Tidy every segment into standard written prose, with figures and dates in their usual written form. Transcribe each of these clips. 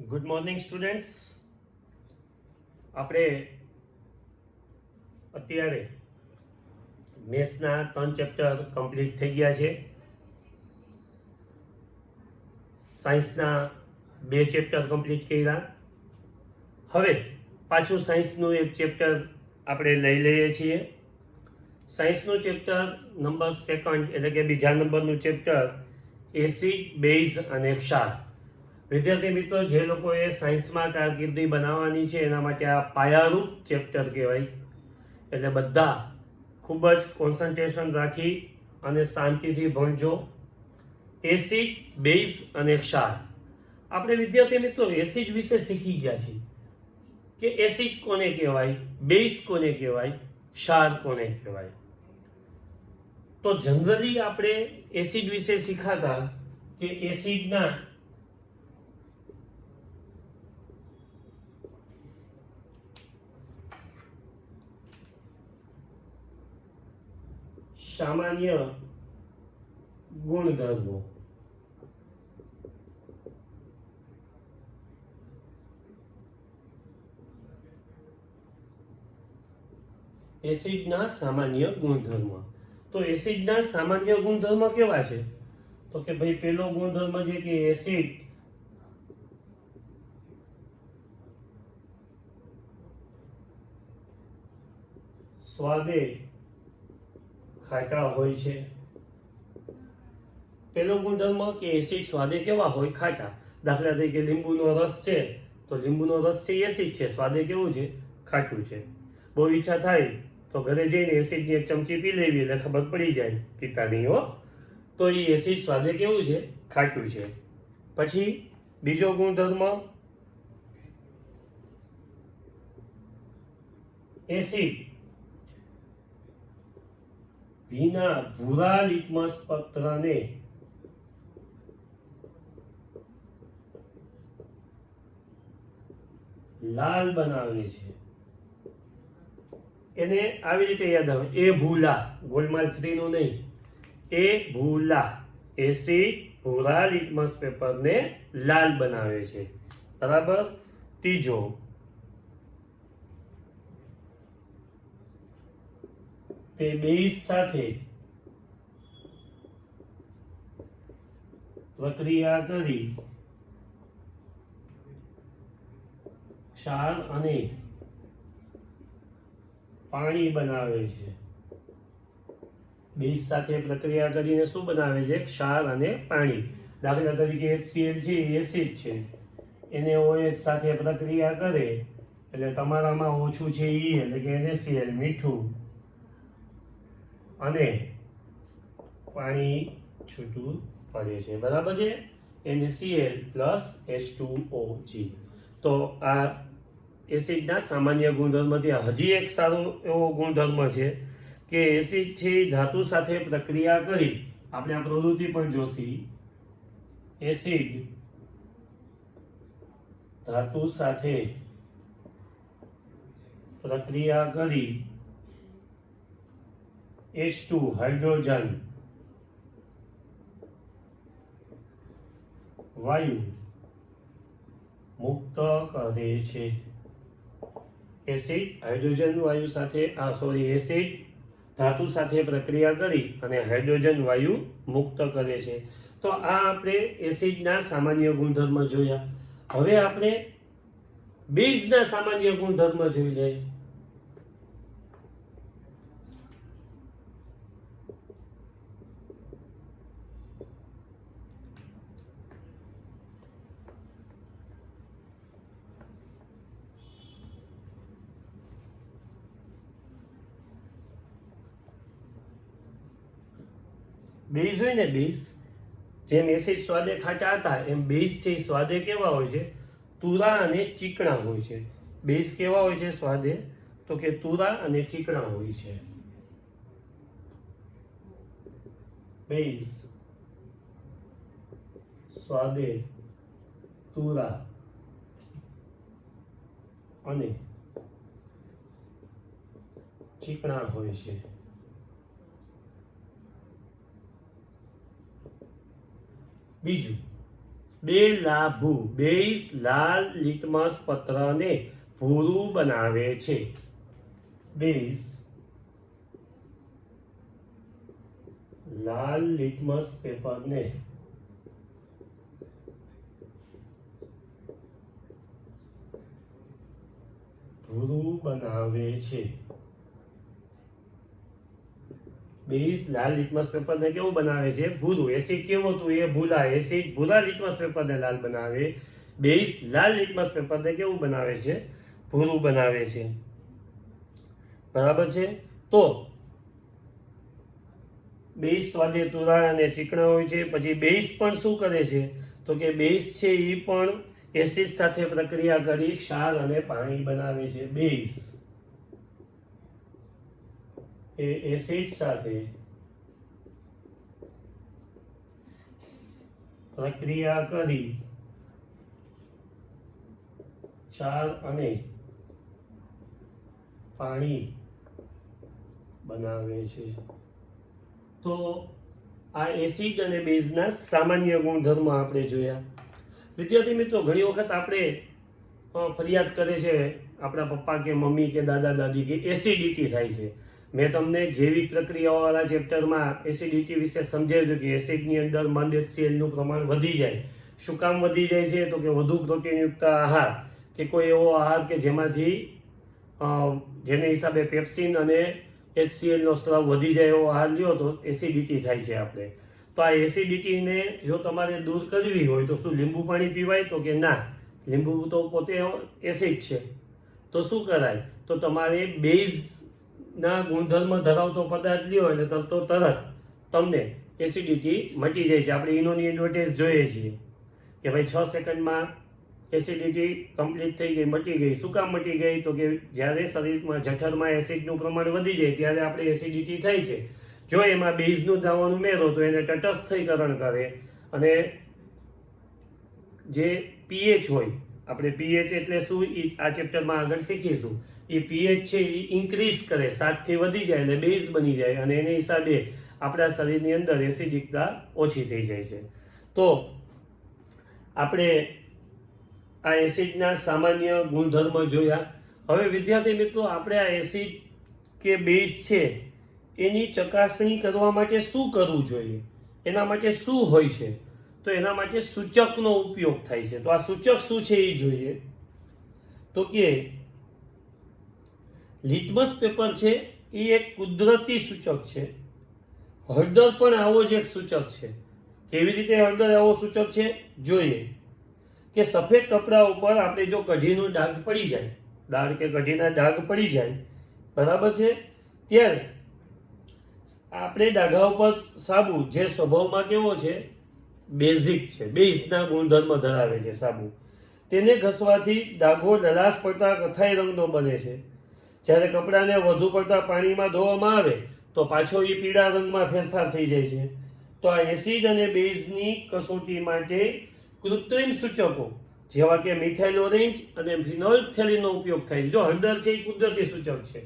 Good morning students. આપણે અત્યારે મેથ્સના 3 chapter complete થઈ ગયા છે. સાયન્સના 2 ચેપ્ટર કમ્પ્લીટ કર્યા. હવે પાછું સાયન્સનું એક ચેપ્ટર આપણે લઈ લઈએ છીએ. સાયન્સનું ચેપ્ટર નંબર 2 એટલે કે બીજા નંબરનું ચેપ્ટર એસિડ, બેઝ અને ક્ષાર. વિદ્યાર્થી મિત્રો, જે લોકોએ સાયન્સમાં કારકિર્દી બનાવવાની છે એના માટે આ પાયારૂપ ચેપ્ટર કહેવાય. એટલે બધા ખૂબ જ કોન્સન્ટ્રેશન રાખી અને શાંતિથી ભણજો. એસિડ, બેઝ અને ક્ષાર. આપણે વિદ્યાર્થી મિત્રો એસિડ વિશે શીખી ગયા છીએ કે એસિડ કોને કહેવાય, બેઝ કોને કહેવાય, ક્ષાર કોને કહેવાય. તો જનરલી આપણે એસિડ વિશે શીખાતા કે એસિડના સામાન્ય ગુણધર્મો. એસિડના સામાન્ય ગુણધર્મ. તો એસિડના સામાન્ય ગુણધર્મ કેવા છે? તો કે ભાઈ પહેલો ગુણધર્મ છે કે એસિડ સ્વાદે ખાટા હોય છે. પહેલો ગુણધર્મ કે એસિડ સ્વાદે કેવા હોય? ખાટા. દાખલા તરીકે લીંબુનો રસ છે તો લીંબુનો રસ છે એસિડ છે, સ્વાદે કેવું છે? ખાટું છે. બહુ ઈચ્છા થાય તો ઘરે જઈને એસિડની એક ચમચી પી લેવી એટલે ખબર પડી જાય, પીતા નહીં હો. તો એ એસિડ સ્વાદે કેવું છે? ખાટું છે. પછી બીજો ગુણધર્મ, એસિડ ભીના ભૂરા લિટમસ પત્રને લાલ બનાવે છે. એને આવી રીતે યાદ આવે, એ ભૂલા, ગોલમાલ 3 નું નહીં, એ ભૂલા. એસિડ ભૂરા લિટમસ પેપરને લાલ બનાવે છે. બરાબર. ત્રીજો, તે બેઝ સાથે પ્રક્રિયા કરી ક્ષાર અને પાણી બનાવે છે. બેઝ સાથે પ્રક્રિયા કરીને શું બનાવે છે? ક્ષાર અને પાણી. દાખલા તરીકે HCl છે, એસિડ છે, એને OH સાથે પ્રક્રિયા કરે એટલે તમારામાં ઓછું છે E એટલે કે NaCl, મીઠું, અને પાણી છૂટું પડે છે. બરાબર છે. NaCl plus H2OG. તો આ એસિડના સામાન્ય ગુણધર્મ. ત્યાં હજી એક સારો એવો ગુણધર્મ છે કે એસિડ છે ધાતુ સાથે પ્રક્રિયા કરી, આપણે આ પ્રવૃત્તિ પણ જોશી. એસિડ ધાતુ સાથે પ્રક્રિયા કરી H2 હાઇડ્રોજન વાયુ મુક્ત કરે છે. એસિડ હાઇડ્રોજન વાયુ સાથે એસિડ ધાતુ સાથે પ્રક્રિયા કરી અને હાઇડ્રોજન વાયુ મુક્ત કરે છે. તો આ આપણે એસિડના સામાન્ય ગુણધર્મ જોયા. હવે આપણે બેઝના સામાન્ય ગુણધર્મ જોઈ લઈએ. બેઝ હોય ને, બેઝ જેમ એસિડ સ્વાદે ખાટા હતા એમ બેઝ છે સ્વાદે કેવા હોય છે? તુરા અને ચીકણા હોય છે. બેઝ કેવા હોય છે સ્વાદે? તો કે તુરા અને ચીકણા હોય છે. બેઝ સ્વાદે તુરા અને ચીકણા હોય છે. બીજું બેઝ લાલ લિટમસ પત્રને ભૂરું બનાવે છે. બેઝ લાલ લિટમસ પેપરને ભૂરું બનાવે છે. બેઝ લાલ લિટમસ પેપરને કેવું બનાવે છે? ભૂરું. એસિડ કેવું હતું? એ ભૂરા. એસિડ ભૂરા લિટમસ પેપરને લાલ બનાવે. બેઝ લાલ લિટમસ પેપરને કેવું બનાવે છે? ભૂરું બનાવે છે. બરાબર છે. તો બેઝ સ્વાદે તુરા અને ચીકણા હોય છે. પછી બેઝ પણ શું કરે છે? તો કે બેઝ છે એ પણ એસિડ સાથે પ્રક્રિયા કરી ક્ષાર અને પાણી બનાવે છે. બેઝ એ એસિડ સાથે પ્રક્રિયા કરી ક્ષાર અને પાણી બનાવે છે. તો આ એસિડ અને બેઝના સામાન્ય ગુણધર્મો આપણે જોયા. વિદ્યાર્થી મિત્રો, ઘણી વખત આપણે ફરિયાદ કરે છે આપણા પપ્પા કે મમ્મી કે દાદા દાદી કે એસિડિટી થાય છે. મેં તમને જૈવિક પ્રક્રિયાઓવાળા ચેપ્ટરમાં એસિડિટી વિશે સમજાવ્યું કે એસિડની અંદર મંદ HClનું પ્રમાણ વધી જાય. શું કામ વધી જાય છે? તો કે વધુ પ્રોટીનયુક્ત આહાર કે કોઈ એવો આહાર કે જેમાંથી જેને હિસાબે પેપ્સિન અને HClનો સ્ત્રાવ વધી જાય એવો આહાર લ્યો તો એસિડિટી થાય છે આપણે. તો આ એસિડિટીને જો તમારે દૂર કરવી હોય તો શું લીંબુ પાણી પીવાય? તો કે ના, લીંબુ તો પોતે એસિડ છે. તો શું કરાય? તો તમારે બેઝના ગુણધર્મ ધરાવતો પદાર્થ લ્યો એટલે તરત તમને એસિડિટી મટી જાય છે. આપણે ઇનોની એડવર્ટાઇઝ જોઈએ છીએ કે ભાઈ 6 સેકન્ડમાં એસિડિટી કમ્પ્લીટ થઈ ગઈ, મટી ગઈ. શું કામ મટી ગઈ? તો કે જ્યારે શરીરમાં જઠરમાં એસિડનું પ્રમાણ વધી જાય ત્યારે આપણે એસિડિટી થાય છે. જો એમાં બેઝનું દ્રાવણ ઉમેરો તો એને તટસ્થીકરણ કરે અને જે પીએચ હોય, આપણે પીએચ એટલે શું એ આ ચેપ્ટરમાં આગળ શીખીશું. એ પીએચ છે એ ઇન્ક્રીઝ કરે, 7 થી વધી જાય એટલે બેઝ બની જાય અને એને હિસાબે આપણા શરીરની અંદર એસિડિકતા ઓછી થઈ જાય છે. તો આપણે આ એસિડના સામાન્ય ગુણધર્મ જોયા. હવે વિદ્યાર્થી મિત્રો, આપણે આ એસિડ કે બેઝ છે એની ચકાસણી કરવા માટે શું કરવું જોઈએ? એના માટે શું હોય છે? તો એના માટે સૂચકનો ઉપયોગ થાય છે. તો આ સૂચક શું છે એ જોઈએ. તો કે લિટમસ પેપર છે એ એક કુદરતી સૂચક છે. હળદર પણ આવો જ એક સૂચક છે. કેવી રીતે હળદર આવો સૂચક છે જોઈએ. કે સફેદ કપડા ઉપર આપણે જો કઢીનું ડાઘ પડી જાય, દાળ કે કઢીના ડાઘ પડી જાય, બરાબર છે, ત્યારે આપણે ડાઘા ઉપર સાબુ, જે સ્વભાવમાં કેવો છે? બેઝિક છે, બેઝના ગુણધર્મ ધરાવે છે સાબુ, તેને ઘસવાથી ડાઘો લલાશ પડતા કથ્થાઈ રંગનો બને છે. જ્યારે કપડાને વધુ પડતા પાણીમાં ધોવામાં આવે તો પાછો એ પીળા રંગમાં ફેરફાર થઈ જાય છે. તો આ એસિડ અને બેઝની કસોટી માટે કૃત્રિમ સૂચકો જેવા કે મિથાઇલ ઓરેન્જ અને ફિનોલ્ફથેલિનનો ઉપયોગ થાય છે. જો હળદર છે એ કુદરતી સૂચક છે,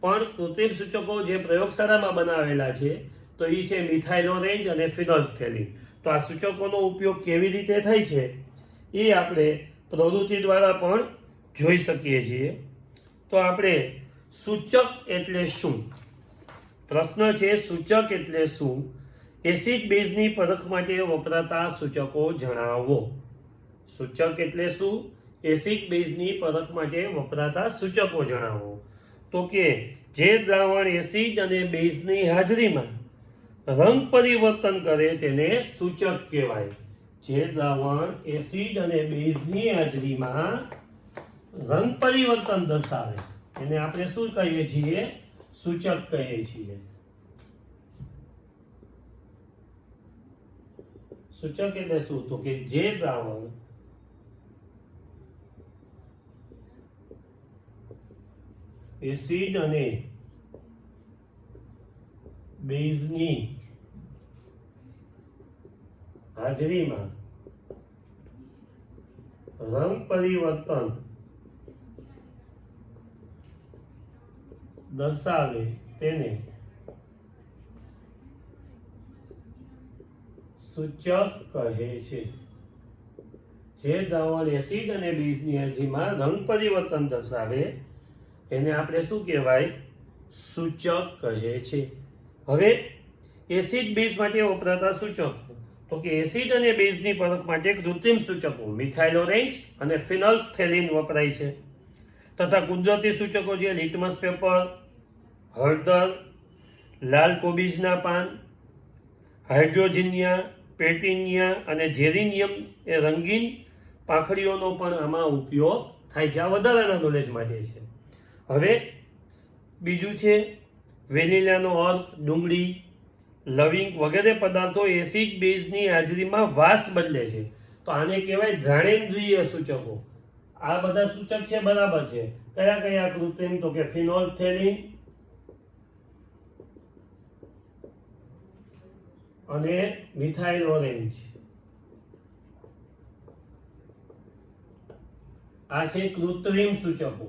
પણ કૃત્રિમ સૂચકો જે પ્રયોગશાળામાં બનાવેલા છે તો એ છે મિથાઇલ ઓરેન્જ અને ફિનોલ્ફથેલિન. તો આ સૂચકોનો ઉપયોગ કેવી રીતે થાય છે એ આપણે પ્રવૃત્તિ દ્વારા પણ જોઈ શકીએ છીએ. તો આપણે સૂચક એટલે શું? પ્રશ્ન છે સૂચક એટલે શું? એસિડ બેઝની પરખ માટે વપરાતા સૂચકો જણાવો. સૂચક એટલે શું? એસિડ બેઝની પરખ માટે વપરાતા સૂચકો જણાવો. તો કે જે દ્રાવણ એસિડ અને બેઝની હાજરીમાં રંગ પરિવર્તન કરે તેને સૂચક કહેવાય. જે દ્રાવણ એસિડ અને બેઝની હાજરીમાં રંગ પરિવર્તન દર્શાવે એને આપણે શું કહીએ છીએ? સૂચક કહીએ છીએ. સૂચક એટલે શું? તો કે જે દ્રાવણ એસિડ અને બેઝની હાજરીમાં રંગ પરિવર્તન દર્શાવે તેને સૂચક કહે છે. જે દ્રાવણ એસિડ અને બેઝની હાજરીમાં રંગ પરિવર્તન દર્શાવે એને આપણે શું કહેવાય? સૂચક કહે છે. હવે એસિડ બેઝ માટે વપરાતા સૂચકો, તો કે એસિડ અને બેઝની પરખ માટે કૃત્રિમ સૂચકો મિથાઇલ ઓરેન્જ અને ફિનોલ્ફથેલિન વપરાય છે, તથા કુદરતી સૂચકો જે લિટમસ પેપર, હળદર, લાલ કોબીજના પાન, હાઇડ્રોજિનિયા, પેટિનિયા અને જેરિનિયમ એ રંગીન પાંખડીઓનો પણ આમાં ઉપયોગ થાય છે. આ વધારાના નોલેજ માટે છે. હવે બીજું છે વેનીલાનો અર્ક, ડુંગળી, લવિંગ વગેરે પદાર્થો એસિડ બેઝની હાજરીમાં વાસ બદલે છે, તો આને કહેવાય ઘ્રાણેન્દ્રિય સૂચકો. આ બધા સૂચક છે, બરાબર છે. કયા કયા કૃત્રિમ? તો કે ફિનોલ્ફથેલિન અને મિથાઇલ ઓરેન્જ. આ છે કૃત્રિમ સૂચકો.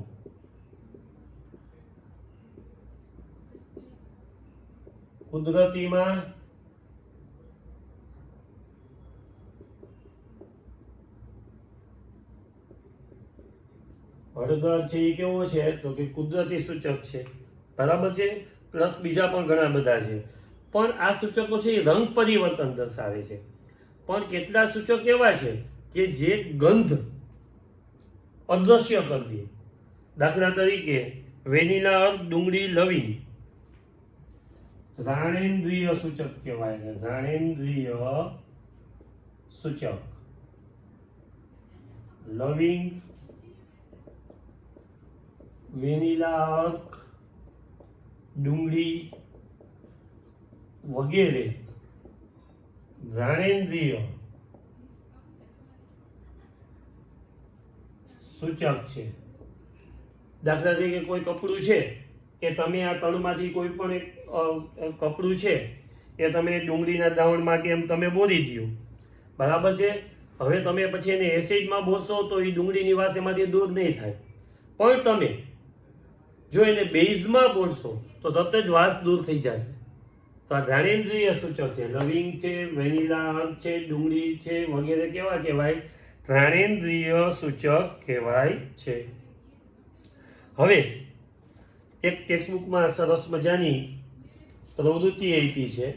કુદરતીમાં હળદર છે એ કેવો છે? તો કે કુદરતી સૂચક છે, બરાબર છે. પ્લસ બીજા પણ ઘણા બધા છે, પણ આ સૂચકો છે એ રંગ પરિવર્તન દર્શાવે છે. પણ કેટલા સૂચક એવા છે કે જે ગંધ અદ્રશ્ય કરી દે. દાખલા તરીકે વેનીલા અર્ક, ડુંગળી, લવિંગ ઘ્રાણેન્દ્રિય સૂચક કહેવાય. ઘ્રાણેન્દ્રિય સૂચક. લવિંગ, વેનીલા અર્ક, ડુંગળી વગેરે ઘ્રાણેન્દ્રિય સૂચક છે. દાખલા તરીકે કોઈ કપડું છે એ તમે આ ત્રણમાંથી કોઈ પણ એક કપડું છે એ તમે ડુંગળીના દ્રાવણમાં કે એમ તમે બોરી દો, બરાબર છે. હવે તમે પછી એને એસિડમાં બોલશો તો એ ડુંગળીની વાસ એમાંથી દૂર નહીં થાય, પણ તમે જો એને બેઝમાં બોલશો તો તરત જ વાસ દૂર થઈ જશે. તો આ ઘ્રાણેન્દ્રિય સૂચક છે. લવિંગ છે, વેનીલા અર્ક છે, ડુંગળી છે વગેરે કેવા કહેવાય? ઘ્રાણેન્દ્રિય સૂચક કહેવાય છે. હવે એક ટેક્સ્ટબુકમાં સરસ મજાની પ્રવૃત્તિ આપી છે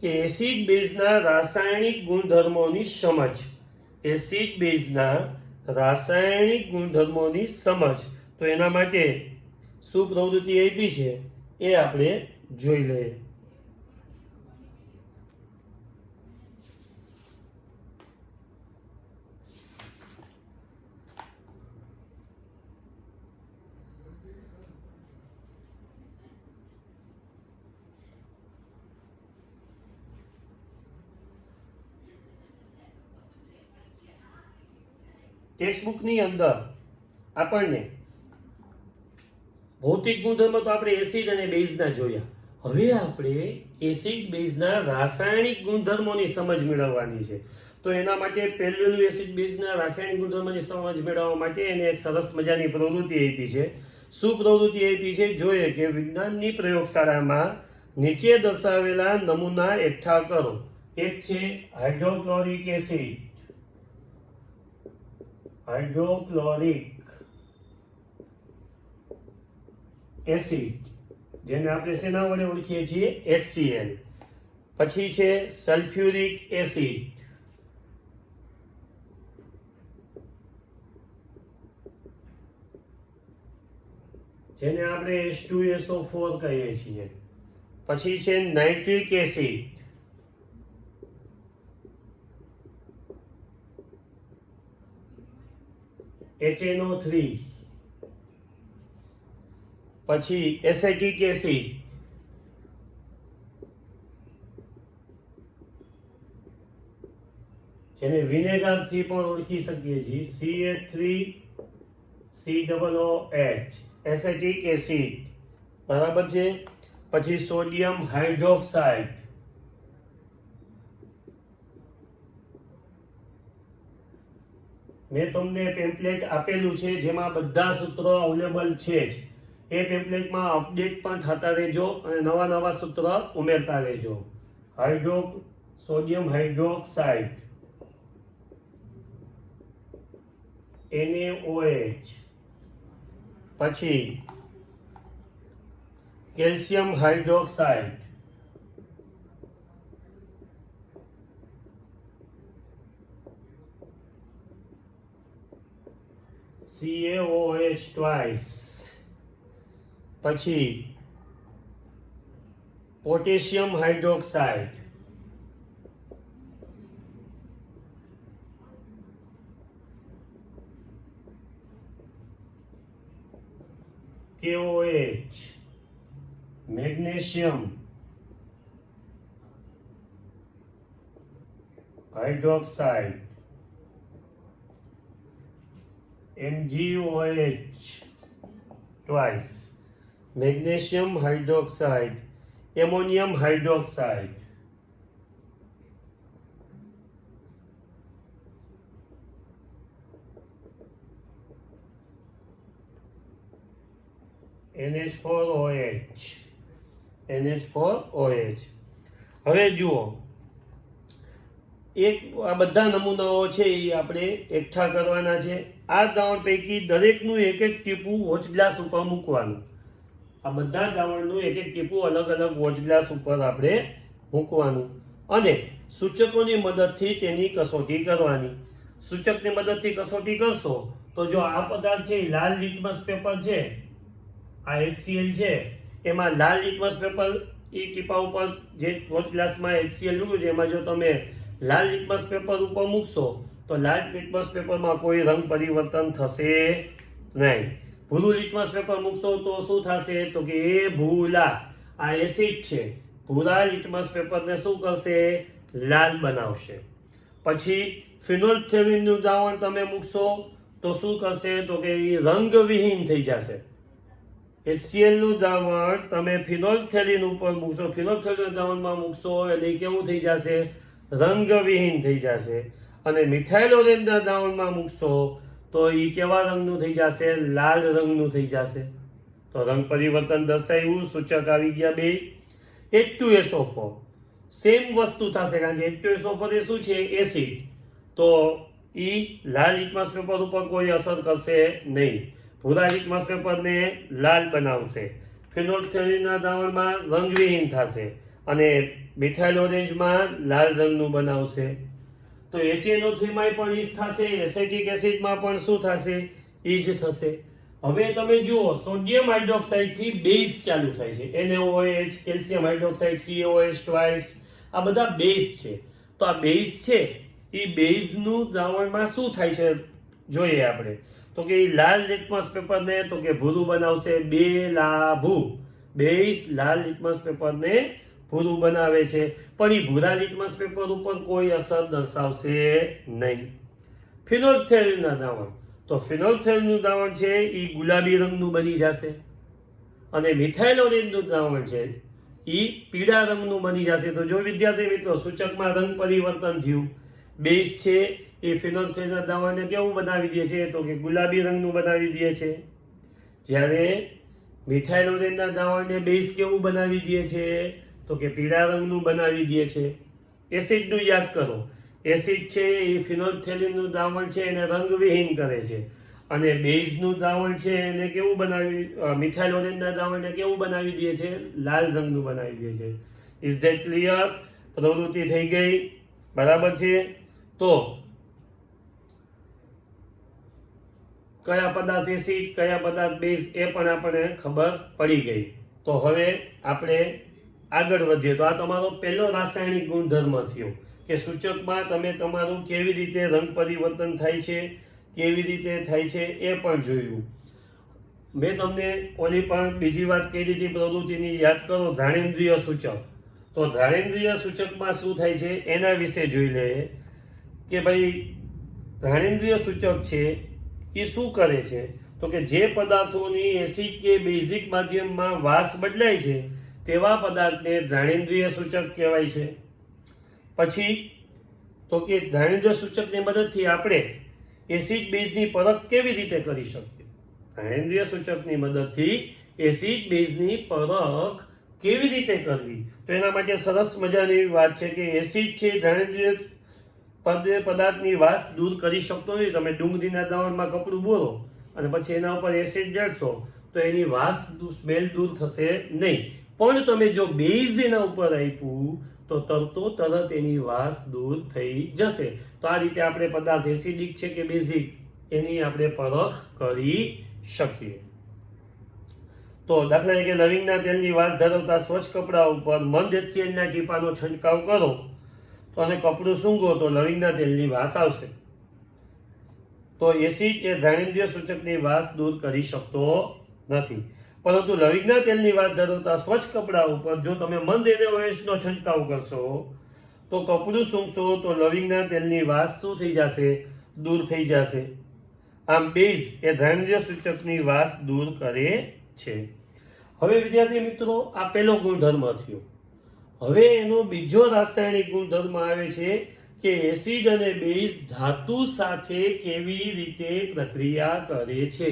કે એસિડ બેઝના રાસાયણિક ગુણધર્મોની સમજ. એસિડ બેઝના રાસાયણિક ગુણધર્મોની સમજ. તો એના માટે શું પ્રવૃત્તિ આપી છે એ આપણે જોઈ લઈએ. ટેક્સ્ટબુકની અંદર આપણને ભૌતિક ગુણધર્મો તો આપણે એસિડ અને બેઝના જોયા. હવે આપણે એસિડ બેઝના રાસાયણિક ગુણધર્મોની સમજ મેળવવાની છે. તો એના માટે પહેલું એસિડ બેઝના રાસાયણિક ગુણધર્મોની સમજ મેળવવા માટે એને એક સરસ મજાની પ્રવૃત્તિ આપી છે. શું પ્રવૃત્તિ આપી છે? જોઈએ કે વિજ્ઞાનની પ્રયોગશાળામાં નીચે દર્શાવેલા નમૂના એકઠા કરો. એક છે હાઇડ્રોક્લોરિક એસિડ, હાઇડ્રોક્લોરિક એસિડ જેને આપણે શેના વડે ઓળખીએ છીએ? HCl. પછી છે સલ્ફ્યુરિક એસિડ, જેને આપણે H2SO4 કહીએ છીએ. પછી છે નાઇટ્રિક એસિડ, HNO3. પછી એસેટિક એસિડ, જેને વિનેગરથી પણ ઓળખી શકીએ છીએ, CH3COOH, એસેટિક એસિડ, બરાબર છે. પછી સોડિયમ હાઇડ્રોક્સાઇડ, મેં તમને પેમ્પલેટ આપેલું છે જેમાં બધા સૂત્રો અવેલેબલ છે જ. એ પેમ્પલેટમાં અપડેટ પણ થતા રહેજો અને નવા નવા સૂત્ર ઉમેરતા રહેજો. સોડિયમ હાઇડ્રોક્સાઇડ, NaOH, પછી કેલ્શિયમ હાઇડ્રોક્સાઇડ, CaOH twice, પછી potassium hydroxide, KOH, magnesium hydroxide, MgOH twice, magnesium hydroxide, ammonium hydroxide, NH4OH, NH4OH. હવે જુઓ, આ બધા નમૂનાઓ છે એ આપણે એકઠા કરવાના છે. આ દ્રાવણ પૈકી દરેકનું એક એક ટીપું વોચ ગ્લાસ ઉપર મૂકવાનું. આ બધા દ્રાવણનું એક એક ટીપું અલગ અલગ વોચ ગ્લાસ ઉપર આપણે મૂકવાનું અને સૂચકોની મદદથી તેની કસોટી કરવાની. સૂચકની મદદથી કસોટી કરશો તો જો આ પદાર્થ છે લાલ લિટમસ પેપર છે, આ HCl છે, એમાં લાલ લિટમસ પેપર એ ટીપા ઉપર જે વોચ ગ્લાસમાં HCl મૂક્યું છે એમાં જો તમે લાલ લિટમસ પેપર ઉપર મૂકશો તો લાલ લિટમસ પેપરમાં કોઈ રંગ પરિવર્તન થશે નહીં. ભૂરું લિટમસ પેપર મૂકશો તો શું થશે? તો કે એ ભૂલા, આ એસિડ છે, ભૂરા લિટમસ પેપરને શું કરશે? લાલ બનાવશે. પછી ફિનોલ્ફથેલિનનું દ્રાવણ તમે મૂકશો તો શું કરશે? તો કે એ રંગવિહીન થઈ જશે. HCl નું દ્રાવણ તમે ફિનોલ્ફથેલિન ઉપર મૂકશો, ફિનોલ્ફથેલિન દ્રાવણમાં મૂકશો એટલે કેવું થઈ જશે? રંગવિહીન થઈ જશે. અને મિથાઇલોરેનના દ્રાવણમાં મૂકશો તો એ કેવા રંગનું થઈ જશે? લાલ રંગનું થઈ જશે. તો રંગ પરિવર્તન દર્શાવ્યું, સૂચક આવી ગયા બે. H2SO4 સેમ વસ્તુ થશે કારણ કે H2SO4 એ શું છે? એસિડ. તો એ લાલ લિટમસ પેપર ઉપર કોઈ અસર કરશે નહીં. ભૂરા લિટમસ પેપરને લાલ બનાવશે. ફિનોલ્ફથેલિનના દ્રાવણમાં રંગવિહીન થશે અને મિથાઇલ ઓરેન્જમાં લાલ રંગનું બનાવશે. તો HNO3 માં પણ એ જ થશે, એસિટિક એસિડમાં પણ શું થશે? એ જ થશે. હવે તમે જુઓ, સોડિયમ હાઇડ્રોક્સાઇડ થી બેઝ ચાલુ થાય છે. NaOH, calcium hydroxide, CaOH twice, આ બધા બેઝ છે. તો આ બેઝ છે એ બેઝનું દ્રાવણમાં શું થાય છે જોઈએ આપણે. તો કે લાલ લિટમસ પેપરને તો કે ભૂરું બનાવશે. બેલાભુ, બેઝ લાલ લિટમસ પેપરને ભૂરું બનાવે છે, પણ એ ભૂરા લિટમસ પેપર ઉપર કોઈ અસર દર્શાવશે નહીં. ફિનોલ્ફથેલિનના દ્રાવણ, તો ફિનોલ્ફથેલિનનું દ્રાવણ છે એ ગુલાબી રંગનું બની જશે અને મિથાઇલ ઓરેન્જનું દ્રાવણ છે એ પીળા રંગનું બની જશે. તો જો વિદ્યાર્થી મિત્રો સૂચકમાં રંગ પરિવર્તન થયું, બેઝ છે એ ફિનોલ્ફથેલિનના દ્રાવણને કેવું બનાવી દે છે? તો કે ગુલાબી રંગનું બનાવી દે છે. જ્યારે મિથાઇલ ઓરેન્જના દ્રાવણને બેઝ કેવું બનાવી દે છે? તો કે પીળા રંગનું બનાવી દે છે. એસિડનું યાદ કરો, એસિડ છે એ ફિનોલ્ફથેલિનનું દ્રાવણ છે એને રંગવિહીન કરે છે અને બેઝનું દ્રાવણ છે એને કેવું બનાવી, મિથાઇલ ઓરેન્જના દ્રાવણને કેવું બનાવી દે છે? લાલ રંગનું બનાવી દે છે. Is that clear? પ્રવૃત્તિ થઈ ગઈ, બરાબર છે. તો કયા પદાર્થ એસિડ, કયા પદાર્થ બેઝ એ પણ આપણને ખબર પડી ગઈ. તો હવે આપણે આગળ વધીએ. તો આ તમારો પહેલો રાસાયણિક ગુણધર્મ થયો કે સૂચકમાં તમે તમારું કેવી રીતે રંગ પરિવર્તન થાય છે, કેવી રીતે થાય છે એ પણ જોયું. મેં તમને ઓલી પણ બીજી વાત કહી દીધી પ્રવૃત્તિની, યાદ કરો, ઘ્રાણેન્દ્રિય સૂચક. તો ઘ્રાણેન્દ્રિય સૂચકમાં શું થાય છે એના વિશે જોઈ લઈએ કે ભાઈ ઘ્રાણેન્દ્રિય સૂચક છે એ શું કરે છે? તો કે જે પદાર્થોની એસિડ કે બેઝિક માધ્યમમાં વાસ બદલાય છે તેવા પદાર્થને ઘ્રાણેન્દ્રિય સૂચક કહેવાય છે. પછી તો કે ઘ્રાણેન્દ્રિય સૂચકની મદદથી આપણે એસિડ બેઝની પરખ કેવી રીતે કરી શકીએ? ઘ્રાણેન્દ્રિય સૂચકની મદદથી એસિડ બેઝની પરખ કેવી રીતે કરવી? તો એના માટે સરસ મજાની વાત છે કે એસિડ છે ઘ્રાણેન્દ્રિય પદાર્થની વાસ દૂર કરી શકતો નથી. તમે ડુંગળીના દવણમાં કપડું બોલો અને પછી એના ઉપર એસિડ રેડશો તો એની વાસ સ્મેલ દૂર થશે નહીં. પણ તમે જો બેઝ એના ઉપર આપ્યું તો તરત એની વાસ દૂર થઈ જશે. તો આ રીતે આપણે પદાર્થ એસિડિક છે કે બેઝિક એની આપણે પરખ કરી શકીએ. તો દાખલા તરીકે લવિંગના તેલની વાસ ધરાવતા સ્વચ્છ કપડા ઉપર મંદ HClના ટીપાનો છંટકાવ કરો તો અને કપડું સૂંઘો તો લવિંગના તેલની વાસ આવશે. તો એસિડ એ ઘ્રાણેન્દ્રિય સૂચકની વાસ દૂર કરી શકતો નથી. પરંતુ લવિંગના તેલની વાસ ધરાવતા સ્વચ્છ કપડા ઉપર જો તમે મંદ NaOHનો છંટકાવ કરશો તો કપડું સૂંઘશો તો લવિંગના તેલની વાસ શું થઈ જશે? દૂર થઈ જશે. આમ બેઝ એ ઘ્રાણેન્દ્રિય સૂચકની વાસ દૂર કરે છે. હવે વિદ્યાર્થી મિત્રો આ પહેલો ગુણધર્મ થયો. હવે એનો બીજો રાસાયણિક ગુણધર્મ આવે છે કે એસિડ અને બેઝ ધાતુ સાથે કેવી રીતે પ્રક્રિયા કરે છે.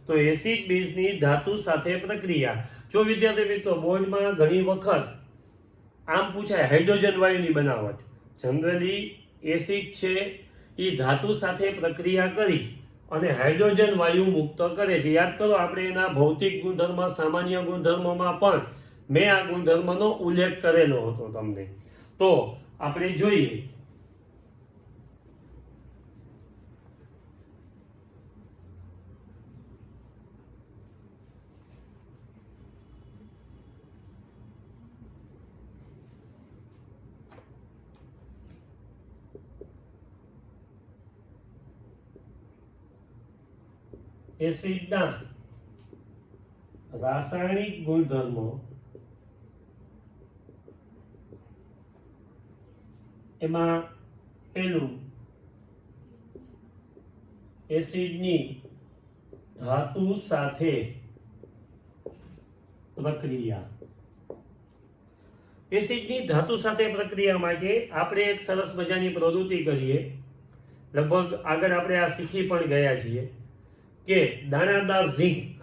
તો એસિડ બેઝની ધાતુ સાથે પ્રક્રિયા. જો વિદ્યાર્થી મિત્રો બોર્ડમાં ઘણી વખત આમ પૂછાય હાઇડ્રોજન વાયુની બનાવટ. જનરલી એસિડ છે એ ધાતુ સાથે પ્રક્રિયા કરી અને હાઇડ્રોજન વાયુ મુક્ત કરે છે. યાદ કરો આપણે એના ભૌતિક ગુણધર્મ સામાન્ય ગુણધર્મમાં પણ મેં આ ગુણધર્મનો ઉલ્લેખ કરેલો હતો તમને. તો આપણે જોઈએ એસિડના રાસાયણિક ગુણધર્મો એમાં પહેલું એસિડની ધાતુ સાથે પ્રક્રિયા. એસિડની ધાતુ સાથે પ્રક્રિયા માટે આપણે એક સરસ મજાની પ્રવૃત્તિ કરીએ. લગભગ આગળ આપણે આ શીખી પણ ગયા છીએ કે દાણાદાર ઝીંક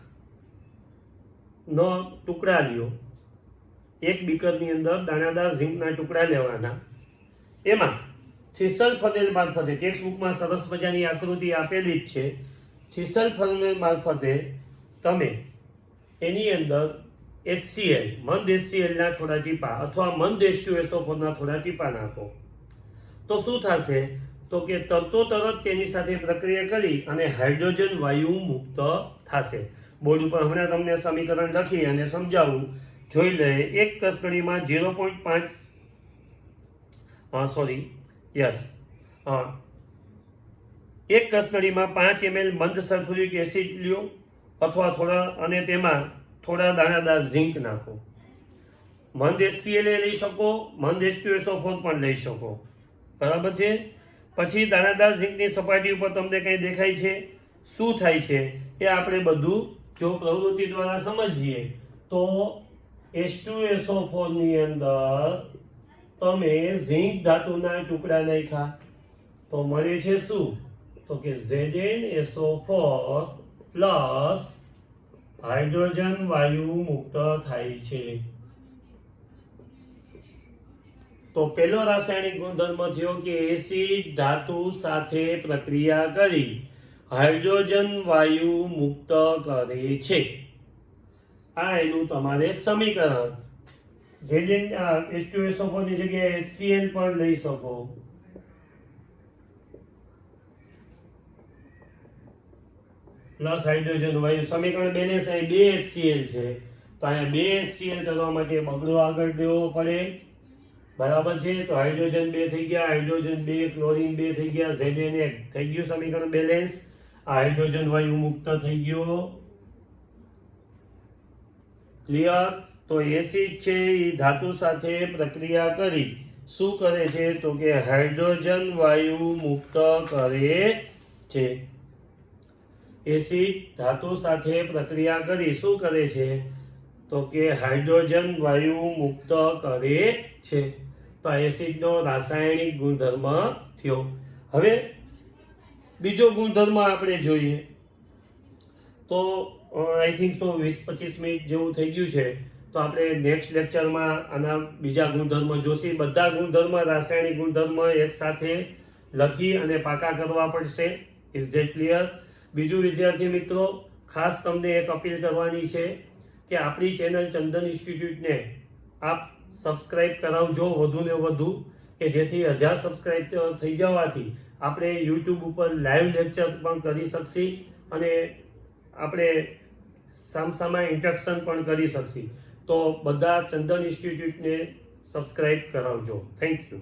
નો ટુકડા લ્યો. એક બીકરની અંદર દાણાદાર ઝીંકના ટુકડા લેવાના. એમાં થીસલ ફનેલ મારફતે ટેક્સ્ટ બુકમાં સરસ મજાની આકૃતિ આપેલી જ છે. થીસલ ફનેલ મારફતે તમે એની અંદર HCl મંદ HClના થોડા ટીપા અથવા મંદ H2SO4ના થોડા ટીપા નાખો તો શું થશે? તો કે તરત તેની સાથે પ્રક્રિયા કરી અને હાઇડ્રોજન વાયુ મુક્ત થશે. બોર્ડ ઉપર હમણાં તમને સમીકરણ લખી અને સમજાવું. જોઈ લે. એક કસકડીમાં 0.5 એક કસકડીમાં 5 ml મંદ સલ્ફ્યુરિક એસિડ લ્યો અથવા થોડા અને તેમાં થોડા દાણાદાર ઝીંક નાખો. મંદ HCl લઈ શકો, મંદ H2SO4 પણ લઈ શકો. બરાબર છે. પછી દાણાદાર ઝીંકની સપાટી ઉપર તમને કંઈ દેખાય છે? શું થાય છે એ આપણે બધું જો પ્રવૃત્તિ દ્વારા સમજીએ તો H2SO4 ની અંદર તમે ઝીંક ધાતુના ટુકડા નાખ્યા તો મળે છે શું? તો કે ZnSO4 પ્લસ હાઇડ્રોજન વાયુ મુક્ત થાય છે. તો પહેલો રાસાયણિક ગુણધર્મ થયો કે એસિડ ધાતુ સાથે પ્રક્રિયા કરી હાઇડ્રોજન વાયુ મુક્ત કરે છે. આ એનું તમારે સમીકરણ. H2SO4 ની જગ્યાએ HCl પણ લઈ શકો. પ્લસ હાઇડ્રોજન વાયુ. સમીકરણ બેલેન્સ અહીં 2 HCl છે તો અહીંયા 2 HCl કરવા માટે બગડો આગળ દેવો પડે. બરાબર છે. તો હાઇડ્રોજન 2 થઈ ગયા, હાઇડ્રોજન 2, ક્લોરીન 2 થઈ ગયા, Zn1 થઈ ગયું સમીકરણ બેલેન્સ. આ હાઇડ્રોજન વાયુ મુક્ત થઈ ગયો. ક્લિયર? તો એસિડ છે એ ધાતુ સાથે પ્રક્રિયા કરી શું કરે છે? તો કે હાઇડ્રોજન વાયુ મુક્ત કરે છે. એસિડ ધાતુ સાથે પ્રક્રિયા કરી શું કરે છે? તો કે હાઇડ્રોજન વાયુ મુક્ત કરે છે. તો આ એસિડનો રાસાયણિક ગુણધર્મ થયો. હવે બીજો ગુણધર્મ આપણે જોઈએ તો આઈ થિંક સો 20-25 મિનિટ જેવું થઈ ગયું છે. તો આપણે નેક્સ્ટ લેક્ચરમાં આના બીજા ગુણધર્મ જોશી. બધા ગુણધર્મ રાસાયણિક ગુણધર્મ એક સાથે લખી અને પાકા કરવા પડશે. Is that clear? બીજું વિદ્યાર્થી મિત્રો, ખાસ તમને એક અપીલ કરવાની છે કે આપણી ચેનલ ચંદન ઇન્સ્ટિટ્યૂટને આપ સબસ્ક્રાઇબ કરાવજો વધુને વધુ, કે જેથી 1000 સબસ્ક્રાઇબ થઈ જવાથી આપણે યુટ્યુબ ઉપર લાઈવ લેક્ચર પણ કરી શકશી અને આપણે સામસામા ઇન્ટરેક્શન પણ કરી શકશી. તો બધા ચંદન ઇન્સ્ટિટ્યૂટને સબસ્ક્રાઇબ કરાવજો. Thank you.